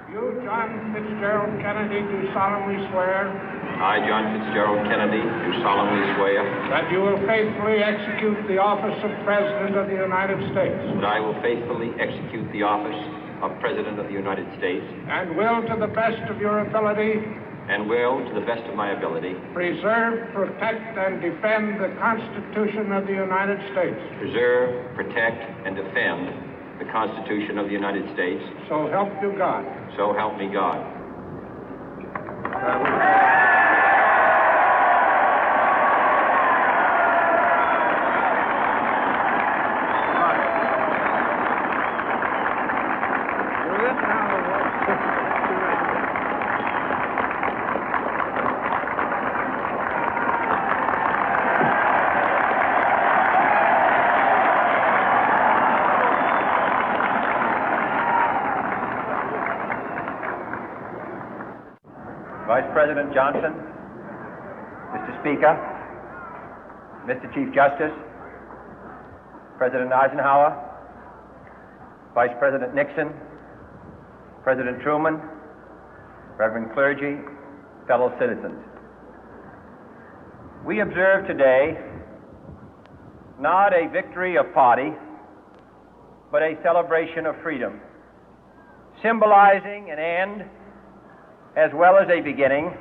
You, John Fitzgerald Kennedy, do solemnly swear I, John Fitzgerald Kennedy, do solemnly swear that you will faithfully execute the office of President of the United States that I will faithfully execute the office of President of the United States and will, to the best of your ability, and will, to the best of my ability, preserve, protect, and defend the Constitution of the United States. preserve, protect, and defend the Constitution of the United States. So help you God. So help me God. Vice President Johnson, Mr. Speaker, Mr. Chief Justice, President Eisenhower, Vice President Nixon, President Truman, Reverend clergy, fellow citizens. We observe today not a victory of party, but a celebration of freedom, symbolizing an end as well as a beginning,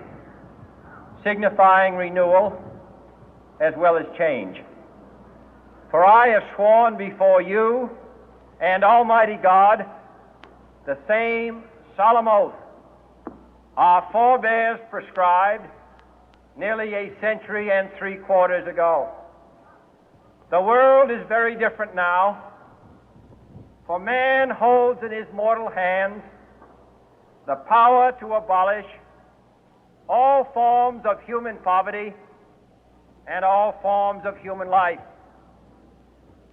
signifying renewal as well as change. For I have sworn before you and Almighty God the same solemn oath our forebears prescribed nearly a century and 3/4 ago. The world is very different now, for man holds in his mortal hands the power to abolish all forms of human poverty and all forms of human life.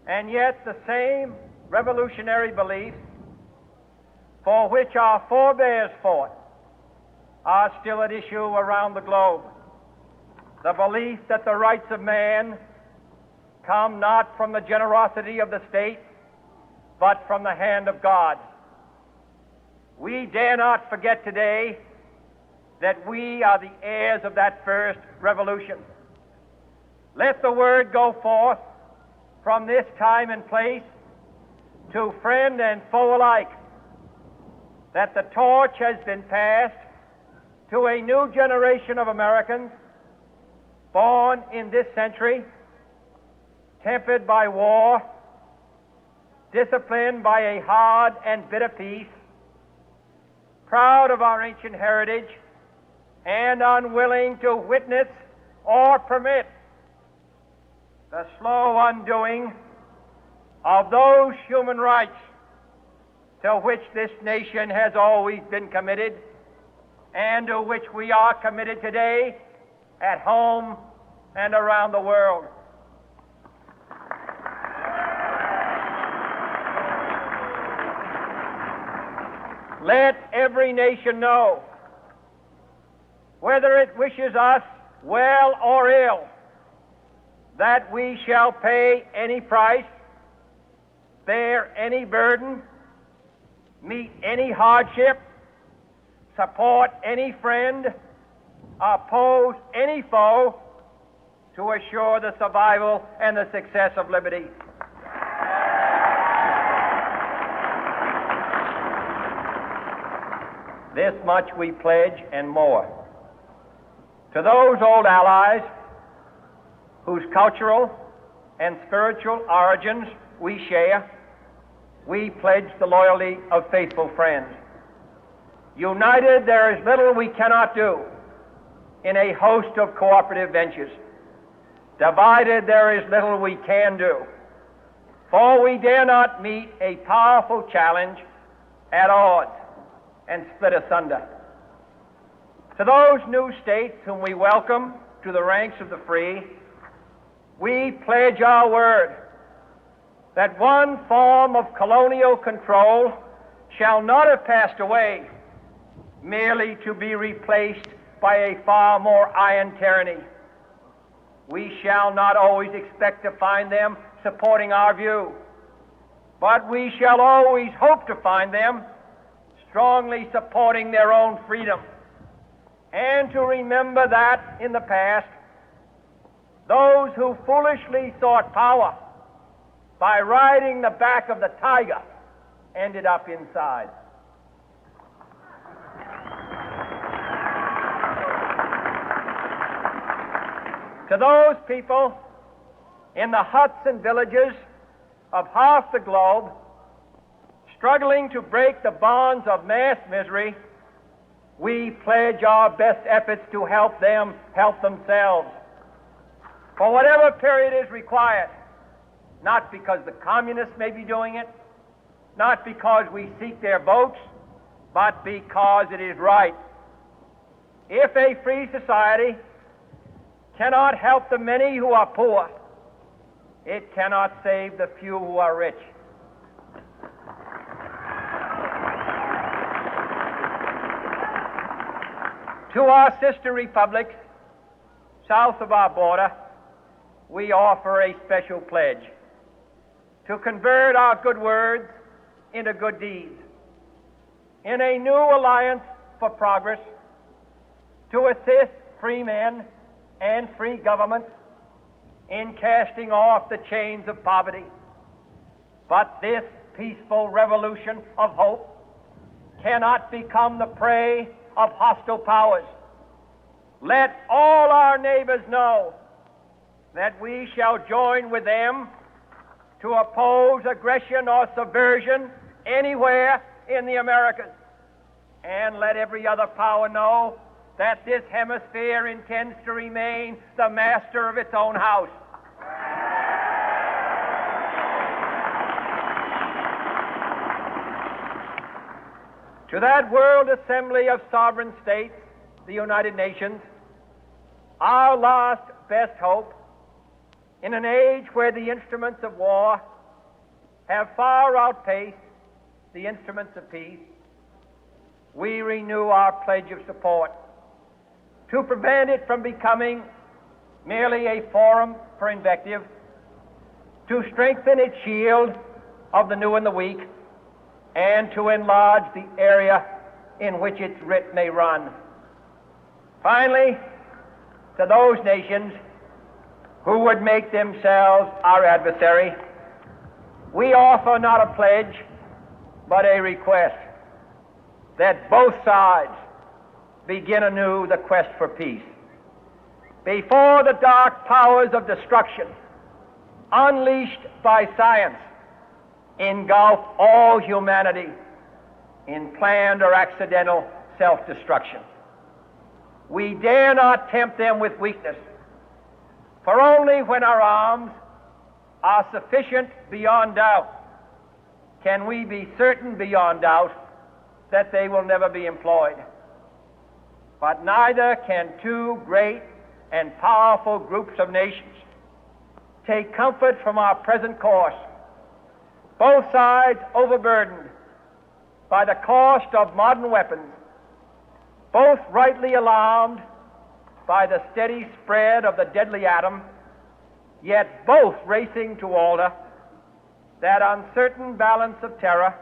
And yet the same revolutionary beliefs for which our forebears fought are still at issue around the globe. The belief that the rights of man come not from the generosity of the state, but from the hand of God. We dare not forget today that we are the heirs of that first revolution. Let the word go forth from this time and place to friend and foe alike that the torch has been passed to a new generation of Americans born in this century, tempered by war, disciplined by a hard and bitter peace, proud of our ancient heritage, and unwilling to witness or permit the slow undoing of those human rights to which this nation has always been committed and to which we are committed today at home and around the world. Let every nation know, whether it wishes us well or ill, that we shall pay any price, bear any burden, meet any hardship, support any friend, oppose any foe to assure the survival and the success of liberty. This much we pledge and more. To those old allies whose cultural and spiritual origins we share, we pledge the loyalty of faithful friends. United, there is little we cannot do in a host of cooperative ventures. Divided, there is little we can do, for we dare not meet a powerful challenge at odds and split asunder. To those new states whom we welcome to the ranks of the free, we pledge our word that one form of colonial control shall not have passed away, merely to be replaced by a far more iron tyranny. We shall not always expect to find them supporting our view, but we shall always hope to find them strongly supporting their own freedom, and to remember that in the past, those who foolishly sought power by riding the back of the tiger ended up inside. To those people in the huts and villages of half the globe struggling to break the bonds of mass misery, we pledge our best efforts to help them help themselves for whatever period is required, not because the communists may be doing it, not because we seek their votes, but because it is right. If a free society cannot help the many who are poor, it cannot save the few who are rich. To our sister republics south of our border, we offer a special pledge to convert our good words into good deeds, in a new alliance for progress, to assist free men and free governments in casting off the chains of poverty. But this peaceful revolution of hope cannot become the prey of hostile powers. Let all our neighbors know that we shall join with them to oppose aggression or subversion anywhere in the Americas. And let every other power know that this hemisphere intends to remain the master of its own house. To that World Assembly of Sovereign States, the United Nations, our last best hope, in an age where the instruments of war have far outpaced the instruments of peace, we renew our pledge of support to prevent it from becoming merely a forum for invective, to strengthen its shield of the new and the weak, and to enlarge the area in which its writ may run. Finally, to those nations who would make themselves our adversary, we offer not a pledge, but a request that both sides begin anew the quest for peace. Before the dark powers of destruction, unleashed by science, engulf all humanity in planned or accidental self-destruction, we dare not tempt them with weakness, for only when our arms are sufficient beyond doubt can we be certain beyond doubt that they will never be employed. But neither can two great and powerful groups of nations take comfort from our present course, both sides overburdened by the cost of modern weapons, both rightly alarmed by the steady spread of the deadly atom, yet both racing to alter that uncertain balance of terror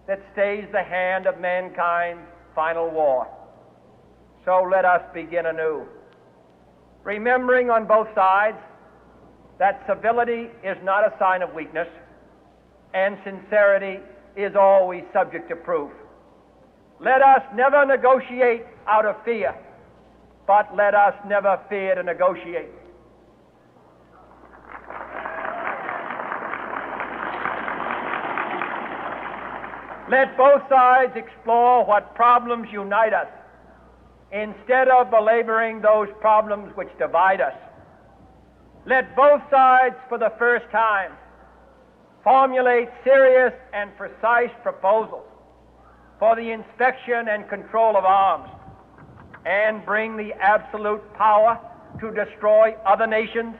that stays the hand of mankind's final war. So let us begin anew, remembering on both sides that civility is not a sign of weakness, and sincerity is always subject to proof. Let us never negotiate out of fear, but let us never fear to negotiate. Let both sides explore what problems unite us, instead of belaboring those problems which divide us. Let both sides, for the first time, formulate serious and precise proposals for the inspection and control of arms, and bring the absolute power to destroy other nations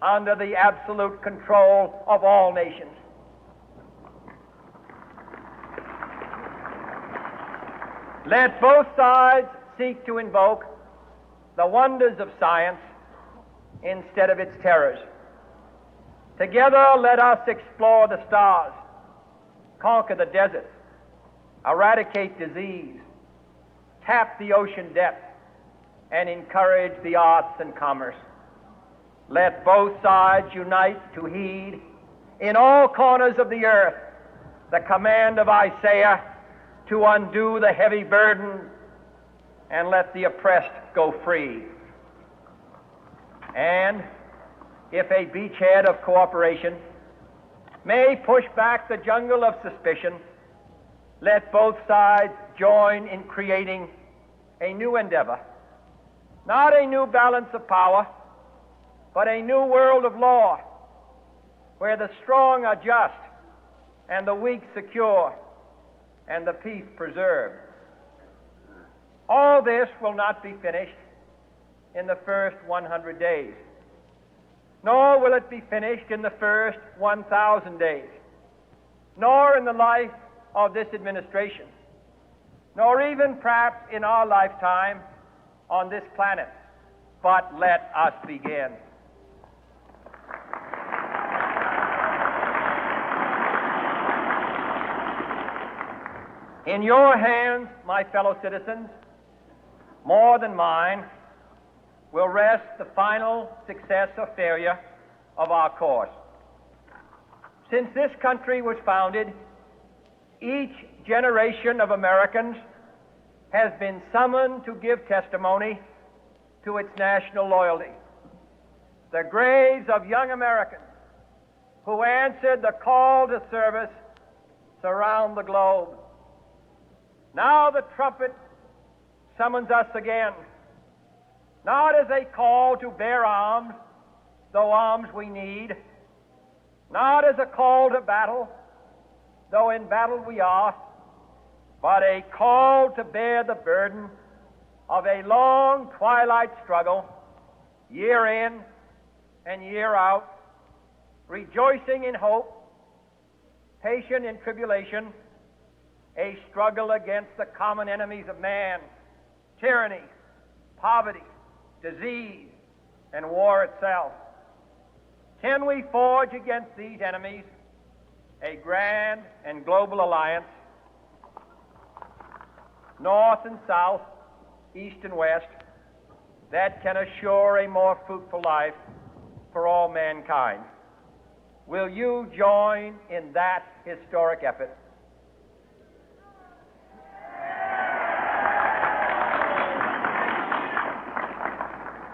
under the absolute control of all nations. Let both sides seek to invoke the wonders of science instead of its terrors. Together, let us explore the stars, conquer the deserts, eradicate disease, tap the ocean depth, and encourage the arts and commerce. Let both sides unite to heed in all corners of the earth the command of Isaiah to undo the heavy burden and let the oppressed go free. And if a beachhead of cooperation may push back the jungle of suspicion, let both sides join in creating a new endeavor, not a new balance of power, but a new world of law, where the strong are just and the weak secure and the peace preserved. All this will not be finished in the first 100 days, nor will it be finished in the first 1,000 days, nor in the life of this administration, nor even perhaps in our lifetime on this planet. But let us begin. In your hands, my fellow citizens, more than mine, will rest the final success or failure of our course. Since this country was founded, each generation of Americans has been summoned to give testimony to its national loyalty. The graves of young Americans who answered the call to service surround the globe. Now the trumpet summons us again, not as a call to bear arms, though arms we need, not as a call to battle, though in battle we are, but a call to bear the burden of a long twilight struggle, year in and year out, rejoicing in hope, patient in tribulation, a struggle against the common enemies of man, tyranny, poverty, disease, and war itself. Can we forge against these enemies a grand and global alliance, north and south, east and west, that can assure a more fruitful life for all mankind? Will you join in that historic effort?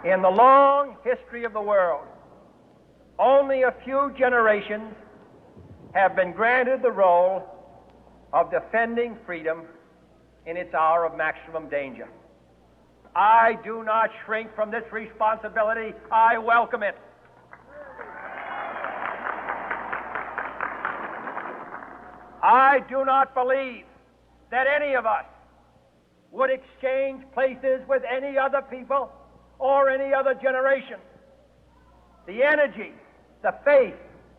In the long history of the world, only a few generations have been granted the role of defending freedom in its hour of maximum danger. I do not shrink from this responsibility. I welcome it. I do not believe that any of us would exchange places with any other people or any other generation. The energy, the faith,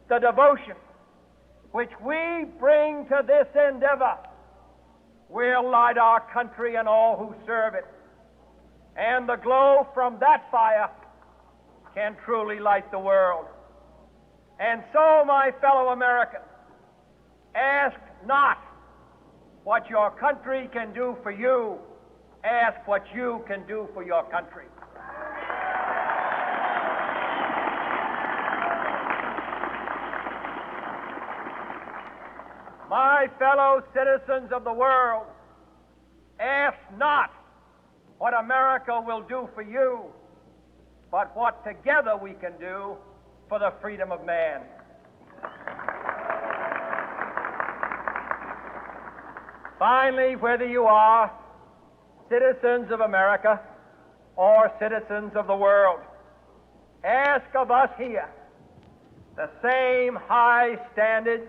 the devotion which we bring to this endeavor will light our country and all who serve it. And the glow from that fire can truly light the world. And so, my fellow Americans, ask not what your country can do for you, ask what you can do for your country. My fellow citizens of the world, ask not what America will do for you, but what together we can do for the freedom of man. Finally, whether you are citizens of America or citizens of the world, ask of us here the same high standards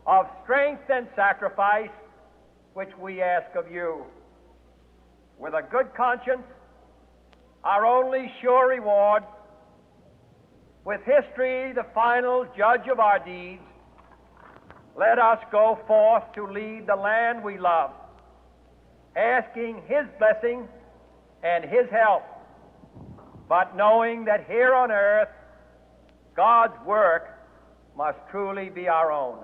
of strength and sacrifice which we ask of you. With a good conscience, our only sure reward, with history the final judge of our deeds, let us go forth to lead the land we love, asking His blessing and His help, but knowing that here on earth God's work must truly be our own.